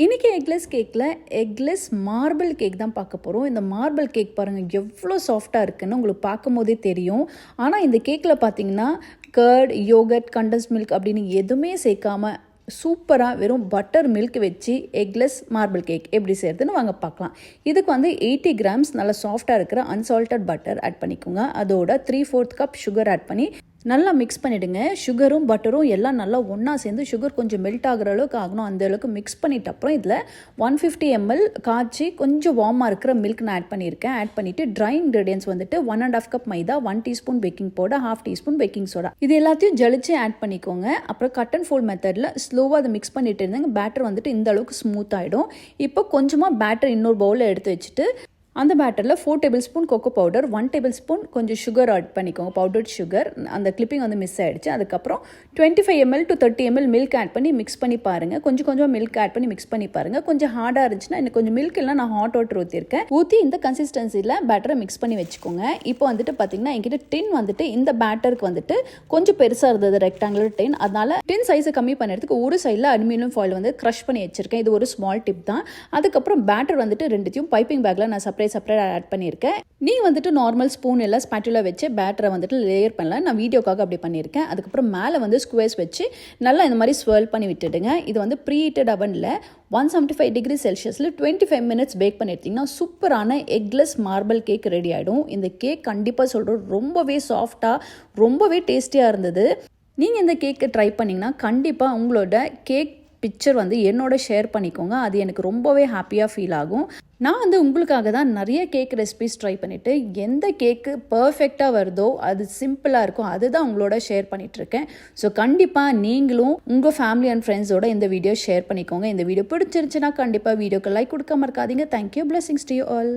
இன்றைக்கி எக்லெஸ் கேக்கில் eggless marble cake தான் பார்க்க போகிறோம். இந்த மார்பிள் கேக் பாருங்கள் எவ்வளோ சாஃப்டாக இருக்குன்னு உங்களுக்கு பார்க்கும் போதே தெரியும். ஆனால் இந்த கேக்கில் பார்த்தீங்கன்னா கர்ட், யோகட், கண்டன்ஸ் மில்க் அப்படின்னு எதுவுமே சேர்க்காம சூப்பராக வெறும் பட்டர் மில்க் வச்சு எக்லெஸ் மார்பிள் கேக் எப்படி செய்கிறதுன்னு வாங்க பார்க்கலாம். இதுக்கு 80 கிராம்ஸ் நல்லா சாஃப்டாக இருக்கிற அன்சால்டட் பட்டர் ஆட் பண்ணிக்கோங்க. அதோட 3/4 கப் சுகர் ஆட் பண்ணி நல்லா மிக்ஸ் பண்ணிவிடுங்க. சுகரும் பட்டரும் எல்லாம் நல்லா ஒன்றா சேர்ந்து சுகர் கொஞ்சம் மெல்ட் ஆகிற அளவுக்கு ஆகணும். அந்த அளவுக்கு மிக்ஸ் பண்ணிட்ட அப்புறம் இதில் 150 ml காய்ச்சி கொஞ்சம் வார்மாக இருக்கிற மில்க் நான் ஆட் பண்ணியிருக்கேன். ஆட் பண்ணிவிட்டு ட்ரை இன்க்ரீடியன்ஸ் 1.5 கப் மைதா, 1 teaspoon baking powder, 1/2 teaspoon baking soda, இது எல்லாத்தையும் ஜலிச்சு ஆட் பண்ணிக்கோங்க. அப்புறம் கட் அண்ட் ஃபோல்ட் மெத்தடில் ஸ்லோவாக அதை மிக்ஸ் பண்ணிட்டு இருந்தாங்க. பேட்டர் இந்த அளவுக்கு ஸ்மூத் ஆகிடும். இப்போ கொஞ்சமாக பேட்டர் இன்னொரு பவுலில் எடுத்து வச்சுட்டு அந்த பேட்டரில் 4 table spoon cocoa powder, 1 table spoon கொஞ்சம் சுகர் ஆட் பண்ணிக்கோங்க. பவுடர்ட் சுகர், அந்த கிளிப்பிங் மிஸ் ஆகிடுச்சு. அதுக்கப்புறம் 25 ml to 30 ml milk add பண்ணி மிக்ஸ் பண்ணி பாருங்கள். கொஞ்சம் மில்க் ஆட் பண்ணி மிக்ஸ் பண்ணி பாருங்கள். கொஞ்சம் ஹார்டாக இருந்துச்சுன்னா இன்னும் கொஞ்சம் மில்க் எல்லாம் நான் ஹாட் வாட்டர் ஊற்றிருக்கேன். ஊற்றி இந்த கன்சிஸ்டன்சியில் பேட்டரை மிக்ஸ் பண்ணி வச்சுக்கோங்க. இப்போ பார்த்தீங்கன்னா என்கிட்ட டின் இந்த பேட்டருக்கு கொஞ்சம் பெருசாக இருந்தது, ரெக்டாங்குலர் டின். அதனால டின் சைஸை கம்மி பண்ணுறதுக்கு ஒரு சைடில் அலுமினியம் ஃபாயில் க்ரஷ் பண்ணி வச்சிருக்கேன். இது ஒரு ஸ்மால் டிப் தான். அதுக்கப்புறம் பேட்டர் ரெண்டுத்தையும் பைப்பிங் பேக்கில் நான் செப்பரேட் ஆட் பண்ணியிருக்கேன். நீ நார்மல் ஸ்பூன் எல்லாம் ஸ்பேட்டுலா வச்சு பேட்டரை லேயர் பண்ணலாம். நான் வீடியோக்காக அப்படி பண்ணியிருக்கேன். அதுக்கப்புறம் மேலே ஸ்குவேர்ஸ் வச்சு நல்லா இந்த மாதிரி ஸ்வர்ல் பண்ணி விட்டுடுங்க. இது ப்ரீஹீட்டட் அவனில் 175 டிகிரி செல்சியஸில் 25 மினிட்ஸ் பேக் பண்ணியிருந்தீங்கன்னா சூப்பரான எக்லெஸ் மார்பிள் கேக் ரெடி ஆகிடும். இந்த கேக் கண்டிப்பாக சொல்கிறோம் ரொம்பவே சாஃப்டாக ரொம்பவே டேஸ்டியாக இருந்தது. நீங்கள் இந்த கேக்கை ட்ரை பண்ணிங்கன்னா கண்டிப்பாக உங்களோட கேக் பிக்சர் என்னோட ஷேர் பண்ணிக்கோங்க. அது எனக்கு ரொம்பவே ஹாப்பியாக ஃபீல் ஆகும். நான் உங்களுக்காக தான் நிறைய கேக் ரெசிபிஸ் ட்ரை பண்ணிவிட்டு எந்த கேக்கு பர்ஃபெக்டாக வருதோ அது சிம்பிளாக இருக்கும் அதுதான் உங்களோட ஷேர் பண்ணிகிட்ருக்கேன். ஸோ கண்டிப்பாக நீங்களும் உங்கள் ஃபேமிலி அண்ட் ஃப்ரெண்ட்ஸோட இந்த வீடியோ ஷேர் பண்ணிக்கோங்க. இந்த வீடியோ பிடிச்சிருந்துச்சுன்னா கண்டிப்பாக வீடியோக்கு லைக் கொடுக்காம இருக்காதீங்க. Thank you. Blessings to you all.